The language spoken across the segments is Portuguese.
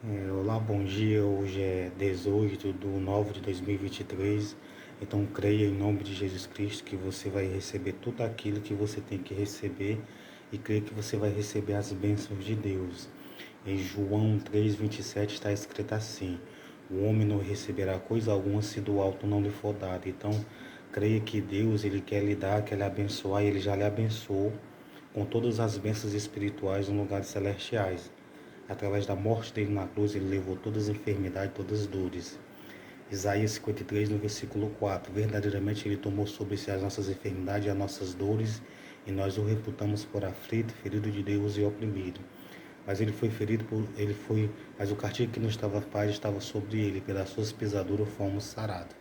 Olá, bom dia. Hoje é 18/9/2023. Então, creia em nome de Jesus Cristo que você vai receber tudo aquilo que você tem que receber e creia que você vai receber as bênçãos de Deus. Em João 3:27 está escrito assim: o homem não receberá coisa alguma se do alto não lhe for dado. Então, creia que Deus, Ele quer lhe dar, quer lhe abençoar, e Ele já lhe abençoou com todas as bênçãos espirituais nos lugares celestiais. Através da morte dele na cruz, ele levou todas as enfermidades, todas as dores. Isaías 53, no versículo 4. Verdadeiramente ele tomou sobre si as nossas enfermidades e as nossas dores, e nós o reputamos por aflito, ferido de Deus e oprimido. Mas ele foi ferido mas o castigo que nos estava paz estava sobre ele, pelas suas pisaduras fomos sarados.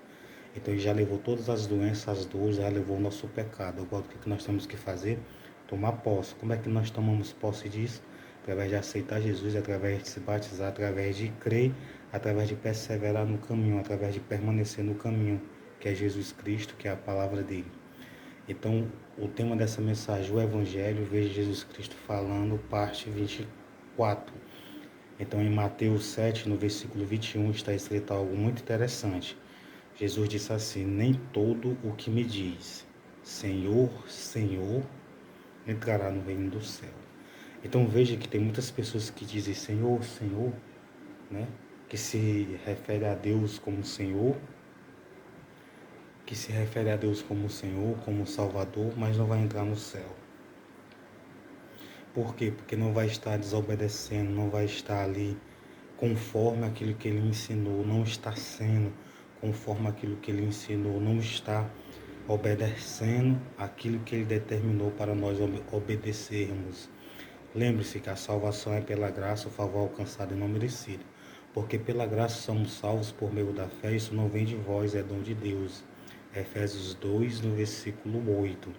Então ele já levou todas as doenças, as dores, já levou o nosso pecado. Agora o que nós temos que fazer? Tomar posse. Como é que nós tomamos posse disso? Através de aceitar Jesus, através de se batizar, através de crer, através de perseverar no caminho, através de permanecer no caminho, que é Jesus Cristo, que é a palavra dele. Então, o tema dessa mensagem, o Evangelho, veja Jesus Cristo falando, parte 24. Então, em Mateus 7, no versículo 21, está escrito algo muito interessante. Jesus disse assim: nem todo o que me diz Senhor, Senhor, entrará no reino do céu. Então veja que tem muitas pessoas que dizem Senhor, Senhor, né? Que se refere a Deus como Senhor, que se refere a Deus como Senhor, como Salvador, mas não vai entrar no céu. Por quê? Porque não vai estar desobedecendo, não vai estar ali conforme aquilo que ele ensinou, não está sendo conforme aquilo que ele ensinou, não está obedecendo aquilo que ele determinou para nós obedecermos. Lembre-se que a salvação é pela graça, o favor alcançado e não merecido. Porque pela graça somos salvos por meio da fé, isso não vem de vós, é dom de Deus. Efésios 2, no versículo 8.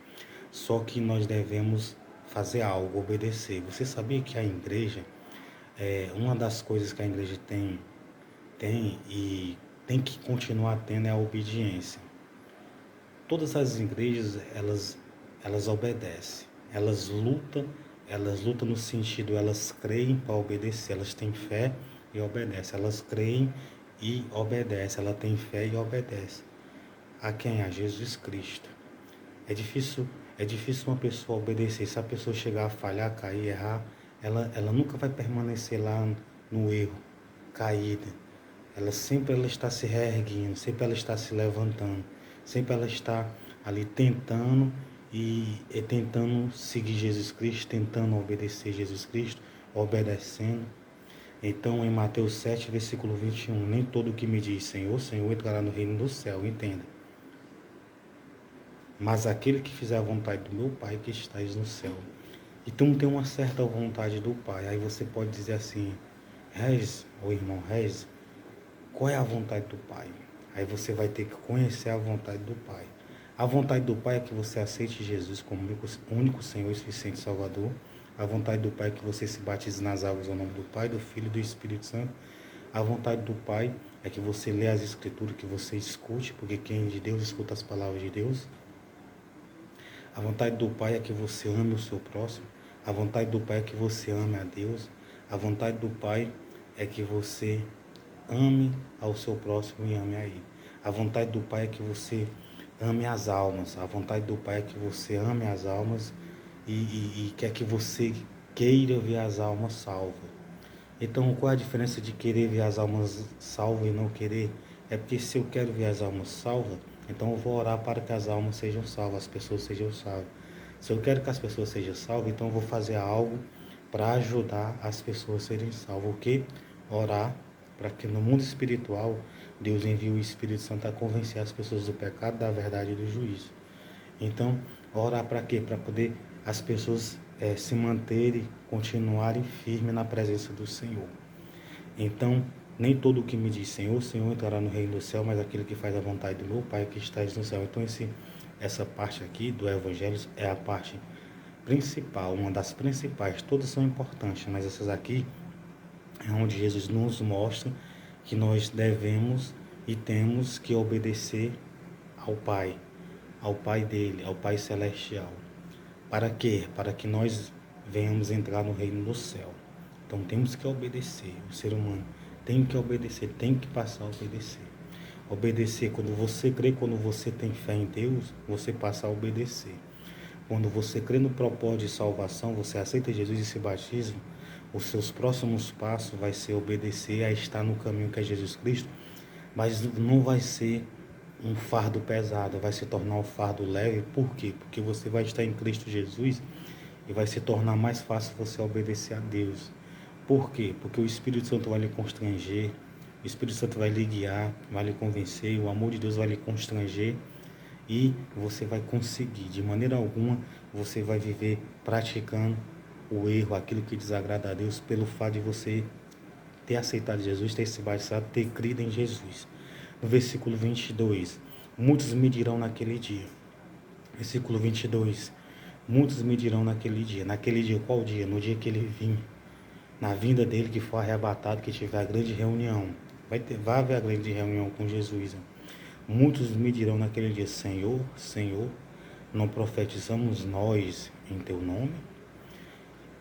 Só que nós devemos fazer algo, obedecer. Você sabia que a igreja, uma das coisas que a igreja tem e tem que continuar tendo é a obediência. Todas as igrejas, elas obedecem, elas lutam no sentido, elas creem para obedecer, elas têm fé e obedecem, elas creem e obedecem, ela tem fé e obedece. A quem? A Jesus Cristo. É difícil, é difícil uma pessoa obedecer. Se a pessoa chegar a falhar, cair, errar, ela nunca vai permanecer lá no erro, caída. Ela está se reerguendo, sempre ela está se levantando, sempre ela está ali tentando e tentando seguir Jesus Cristo, tentando obedecer Jesus Cristo, obedecendo. Então, em Mateus 7, versículo 21, nem todo o que me diz Senhor, Senhor entrará no reino do céu, entenda. Mas aquele que fizer a vontade do meu Pai que estás no céu. Então tem uma certa vontade do Pai. Aí você pode dizer assim, Regis, ou irmão Regis, qual é a vontade do Pai? Aí você vai ter que conhecer a vontade do Pai. A vontade do Pai é que você aceite Jesus como único Senhor e suficiente Salvador. A vontade do Pai é que você se batize nas águas ao nome do Pai, do Filho e do Espírito Santo. A vontade do Pai é que você lê as Escrituras, que você escute, porque quem é de Deus escuta as palavras de Deus. A vontade do Pai é que você ame o seu próximo. A vontade do Pai é que você ame a Deus. A vontade do Pai é que você ame ao seu próximo e ame a Ele. A vontade do Pai é que você ame as almas. A vontade do Pai é que você ame as almas e quer que você queira ver as almas salvas. Então, qual é a diferença de querer ver as almas salvas e não querer? É porque se eu quero ver as almas salvas, então eu vou orar para que as almas sejam salvas, as pessoas sejam salvas. Se eu quero que as pessoas sejam salvas, então eu vou fazer algo para ajudar as pessoas a serem salvas. O que? Orar para que no mundo espiritual Deus envie o Espírito Santo a convencer as pessoas do pecado, da verdade e do juízo. Então, orar para quê? Para poder as pessoas se manterem, continuarem firmes na presença do Senhor. Então, nem todo o que me diz Senhor, Senhor entrará no reino do céu, mas aquele que faz a vontade do meu Pai que está no céu. Então, essa parte aqui do Evangelho é a parte principal, uma das principais. Todas são importantes, mas essas aqui é onde Jesus nos mostra que nós devemos e temos que obedecer ao Pai dele, ao Pai Celestial. Para quê? Para que nós venhamos entrar no reino do céu. Então temos que obedecer. O ser humano tem que obedecer, tem que passar a obedecer. Obedecer, quando você crê, quando você tem fé em Deus, você passa a obedecer. Quando você crê no propósito de salvação, você aceita Jesus e se batiza, os seus próximos passos vai ser obedecer a estar no caminho que é Jesus Cristo, mas não vai ser um fardo pesado, vai se tornar um fardo leve. Por quê? Porque você vai estar em Cristo Jesus e vai se tornar mais fácil você obedecer a Deus. Por quê? Porque o Espírito Santo vai lhe constranger, o Espírito Santo vai lhe guiar, vai lhe convencer, o amor de Deus vai lhe constranger e você vai conseguir. De maneira alguma você vai viver praticando o erro, aquilo que desagrada a Deus, pelo fato de você ter aceitado Jesus, ter se batizado, ter crido em Jesus. No versículo 22, muitos me dirão naquele dia. Versículo 22, muitos me dirão naquele dia. Naquele dia, qual dia? No dia que ele vir. Na vinda dele, que for arrebatado, que tiver a grande reunião. Vai haver a grande reunião com Jesus. Muitos me dirão naquele dia: Senhor, Senhor, não profetizamos nós em teu nome?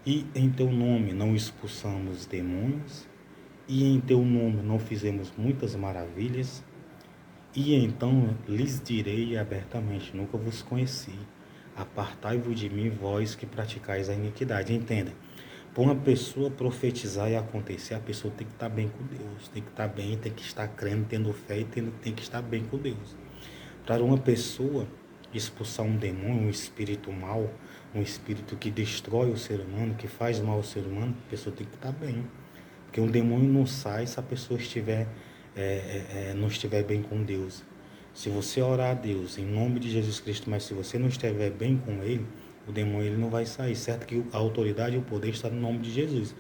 E em teu nome não expulsamos demônios? E em teu nome não fizemos muitas maravilhas? E então lhes direi abertamente: nunca vos conheci. Apartai-vos de mim, vós que praticais a iniquidade. Entenda, para uma pessoa profetizar e acontecer, a pessoa tem que estar bem com Deus, tem que estar bem, tem que estar crendo, tendo fé e tem que estar bem com Deus. Para uma pessoa expulsar um demônio, um espírito mau, um espírito que destrói o ser humano, que faz mal ao ser humano, a pessoa tem que estar bem. Porque um demônio não sai se a pessoa não estiver bem com Deus. Se você orar a Deus em nome de Jesus Cristo, mas se você não estiver bem com Ele, o demônio ele não vai sair. Certo que a autoridade e o poder está no nome de Jesus.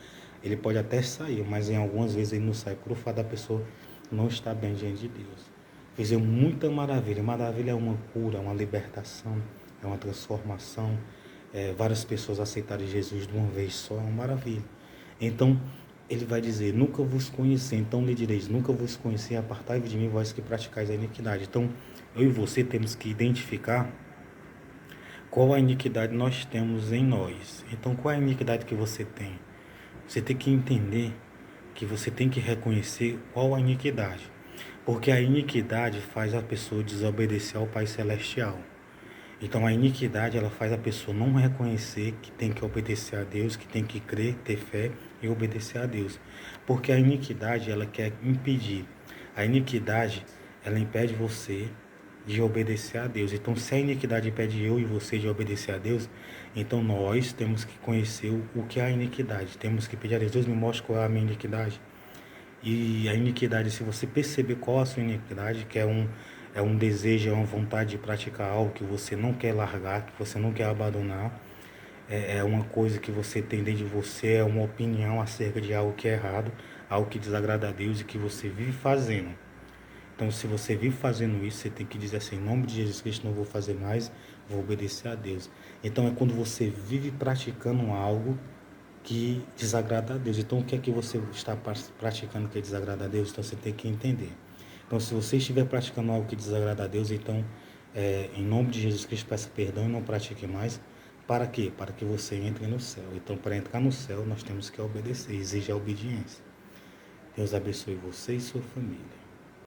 Ele pode até sair, mas em algumas vezes ele não sai por o fato da pessoa não estar bem diante de Deus. Fizeram muita maravilha. Maravilha é uma cura, uma libertação, é uma transformação. Várias pessoas aceitaram Jesus de uma vez só, é uma maravilha. Então, ele vai dizer: nunca vos conheci. Então lhe direis: nunca vos conheci, apartai-vos de mim, vós que praticais a iniquidade. Então, eu e você temos que identificar qual a iniquidade nós temos em nós. Então, qual é a iniquidade que você tem? Você tem que entender que você tem que reconhecer qual a iniquidade. Porque a iniquidade faz a pessoa desobedecer ao Pai Celestial. Então a iniquidade ela faz a pessoa não reconhecer que tem que obedecer a Deus, que tem que crer, ter fé e obedecer a Deus. Porque a iniquidade ela quer impedir. A iniquidade ela impede você de obedecer a Deus. Então se a iniquidade impede eu e você de obedecer a Deus, então nós temos que conhecer o que é a iniquidade. Temos que pedir a Deus: Deus me mostre qual é a minha iniquidade. E a iniquidade, se você perceber qual a sua iniquidade, que é um desejo, é uma vontade de praticar algo que você não quer largar, que você não quer abandonar, é uma coisa que você tem dentro de você, é uma opinião acerca de algo que é errado, algo que desagrada a Deus e que você vive fazendo. Então, se você vive fazendo isso, você tem que dizer assim: em nome de Jesus Cristo, não vou fazer mais, vou obedecer a Deus. Então, é quando você vive praticando algo que desagrada a Deus. Então, o que é que você está praticando que desagrada a Deus? Então, você tem que entender. Então, se você estiver praticando algo que desagrada a Deus, então, em nome de Jesus Cristo, peça perdão e não pratique mais. Para quê? Para que você entre no céu. Então, para entrar no céu, nós temos que obedecer, exige a obediência. Deus abençoe você e sua família.